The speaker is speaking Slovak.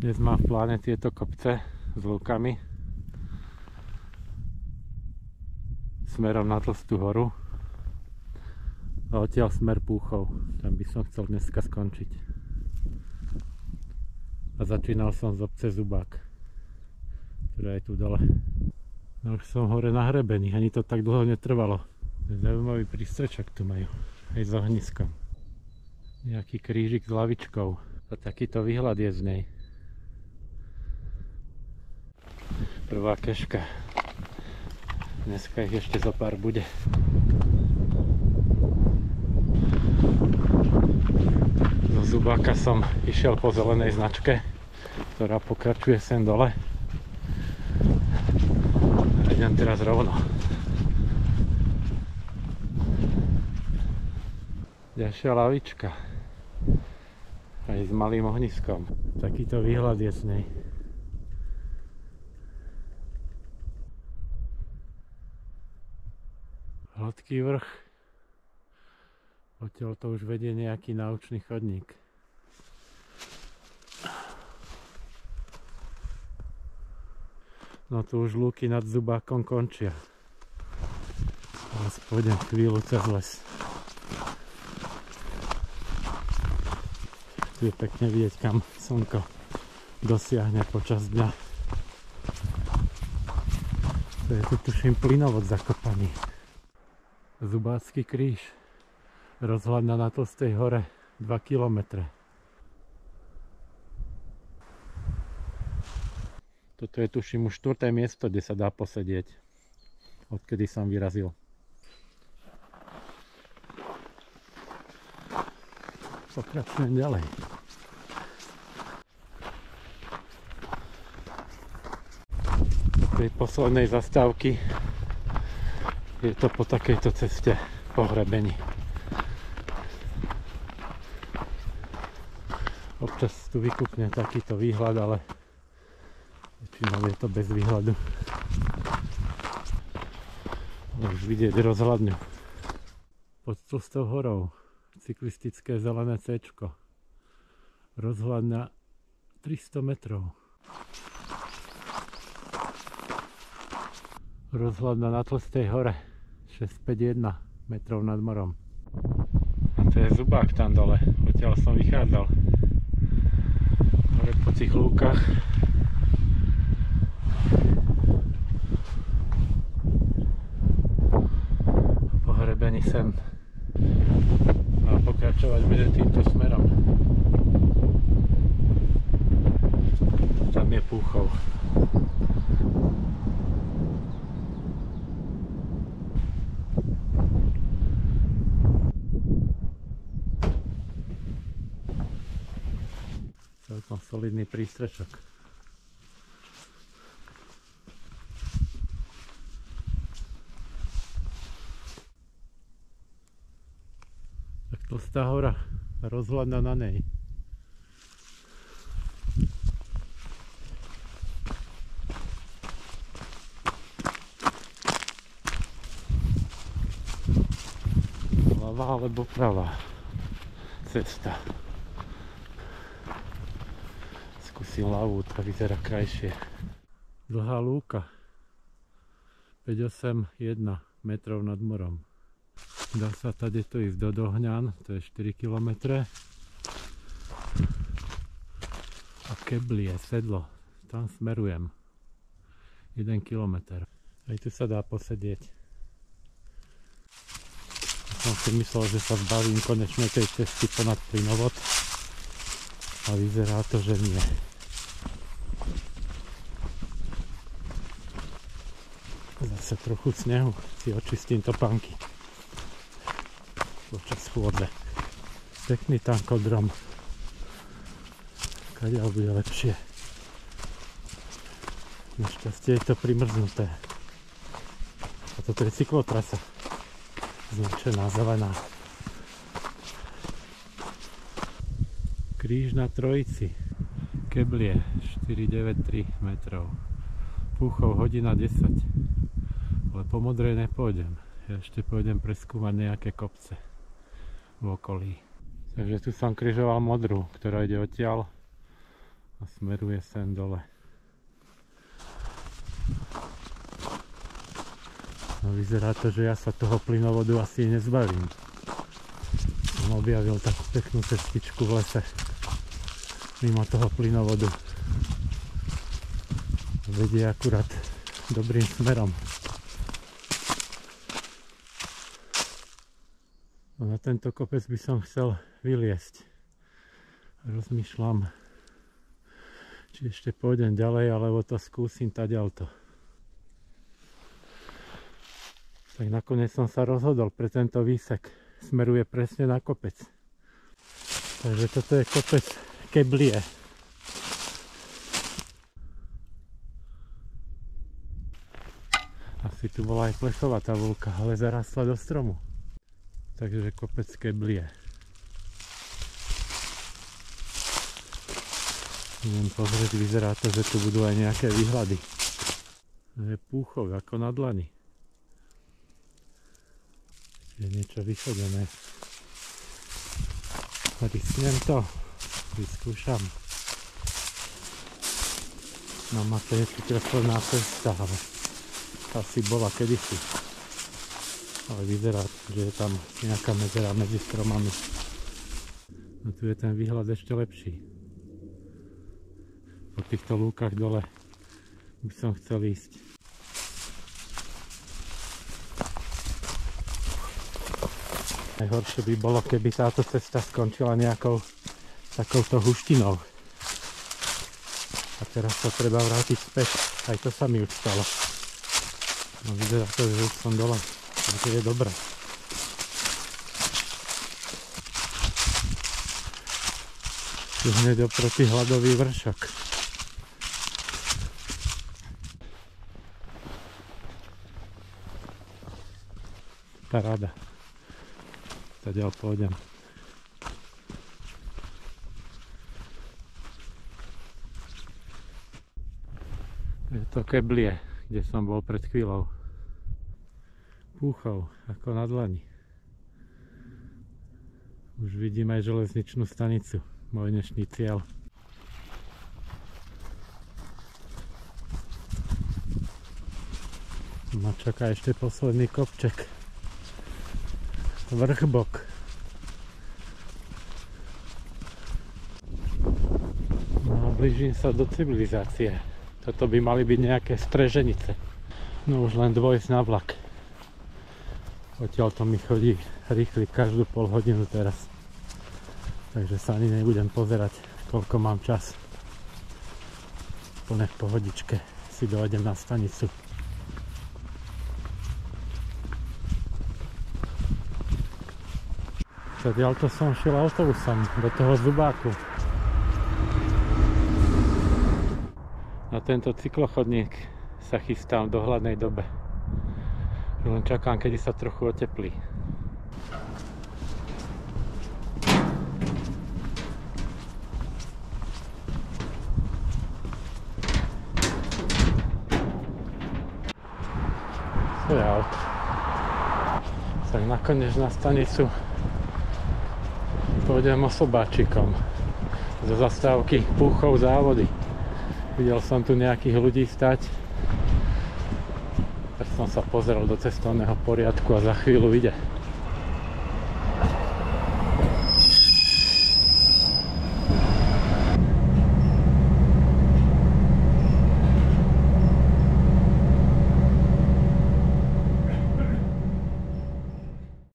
Dnes mám v pláne tieto kopce s lúkami smerom na Tlstú horu a odtiaľ smer Púchov. Tam by som chcel dneska skončiť. A začínal som z obce Zubák, ktorá je tu dole. No už som hore na hrebení, ani to tak dlho netrvalo. Zaujímavý prístrečok tu majú, aj s ohniskom. Nejaký krížik s lavičkou a takýto výhľad je z nej. Prvá keška. Dneska ich ešte zo pár bude. Zo Zubáka som išiel po zelenej značke, ktorá pokračuje sem dole. A idem teraz rovno. Ďalšia lavička. Aj s malým ohniskom. Takýto výhľad je z nej. Hladký vrch. Odtiaľ to už vedie nejaký naučný chodník. No tu už lúky nad Zubákom končia. Teraz pôjdem chvíľu cez les. Tu je pekne vidieť, kam slnko dosiahne počas dňa. To je tu tuším plynovod zakopaný. Zubácky kríž. Rozhľadná na Tlstej hore 2 km. Toto je tuším už 4. miesto, kde sa dá posedieť, odkedy som vyrazil. Pokračujem ďalej. Do tej poslednej zastávky je to po takejto ceste po hrebení. Občas tu vykúkne takýto výhľad, ale väčšinou je to bez výhľadu. Už vidieť rozhľadňu. Pod Tlstou horou cyklistické zelené C-čko. Rozhľadňa 300 metrov. Rozhľadňa na Tlstej hore 651 metrov nad morom. A to je Zubák tam dole, odtiaľ som vychádzal. Hore po tých lúkach. Po hrebení sem. A pokračovať bude týmto smerom. Tam je Púchov. Celkom solidný prístrešok. Tak Tlstá hora, rozhľadná na nej. Ľavá alebo pravá cesta. Skúsim ľavú, tá vyzerá krajšie. Dlhá lúka 581 metrov nad morom. Dá sa tady to ísť do Dohňan, to je 4 km. A Keblie, Sedlo, tam smerujem 1 km. Aj tu sa dá posedieť. Som si myslel, že sa zbavím konečne tej cesty ponad plynovod. A vyzerá to, že nie. Zase trochu snehu, si očistím topánky počas chôdze. Pekný tankodrom. Kadeľ bude lepšie. Našťastie je to primrznuté. A toto je cyklotrasa. Značená zelená. Kríž na Trojici. Keblie 493 metrov. Púchov hodina 10. Ale po modrej nepôjdem. Ja ešte pôjdem preskúmať nejaké kopce v okolí. Takže tu som križoval modrú, ktorá ide odtiaľ a smeruje sem dole. No vyzerá to, že ja sa toho plynovodu asi nezbavím. Som objavil takú peknú cestičku v lese mimo toho plynovodu. Vedie akurát dobrým smerom. No na tento kopec by som chcel vyliesť. Rozmýšľam, či ešte pôjdem ďalej, alebo to skúsim taďalto. Tak nakoniec som sa rozhodol pre tento výsek. Smeruje presne na kopec. Takže toto je kopec Keblie. Asi tu bola aj plechová tabuľka, ale zarastla do stromu. Takže kopec Keblie. Idem pozrieť, vyzerá to, že tu budú aj nejaké výhľady. Je púchov ako na dlani. Je niečo vychodené. Risknem to. Vyskúšam. Na mape je tu kreslená cesta, ale asi bola kedysi. Ale vyzerá, že je tam nejaká medzera medzi stromami. No tu je ten výhľad ešte lepší. Po týchto lúkach dole by som chcel ísť. Najhoršie by bolo, keby táto cesta skončila nejakou takouto huštinou. A teraz sa treba vrátiť späť. Aj to sa mi už stalo. No vyzerá to, že už som dole. Takže je dobré. Tu hneď oproti hladový vršok. Paráda. Tadiaľ pôjdem. Je to Keblie, kde som bol pred chvíľou. Púchov, ako na dlani. Už vidím aj železničnú stanicu, môj dnešný cieľ. Ma čaká ešte posledný kopček. Vrchbok. No a blížim sa do civilizácie. Toto by mali byť nejaké streženice. No už len dôjsť na vlak. Odtiaľ to mi chodí rýchly každú pol hodinu teraz. Takže sa ani nebudem pozerať, koľko mám čas. Plne v pohodičke si dojdem na stanicu. Zatiaľto som šiel autobusom do toho Zubáku. Na tento cyklochodník sa chystám v dohľadnej dobe. Len čakám, kedy sa trochu oteplí. To je auto. Tak nakoniec na stanicu pôjdem osobáčikom zo zastávky Púchov závody. Videl som tu nejakých ľudí stať, tak som sa pozrel do cestovného poriadku a za chvíľu ide.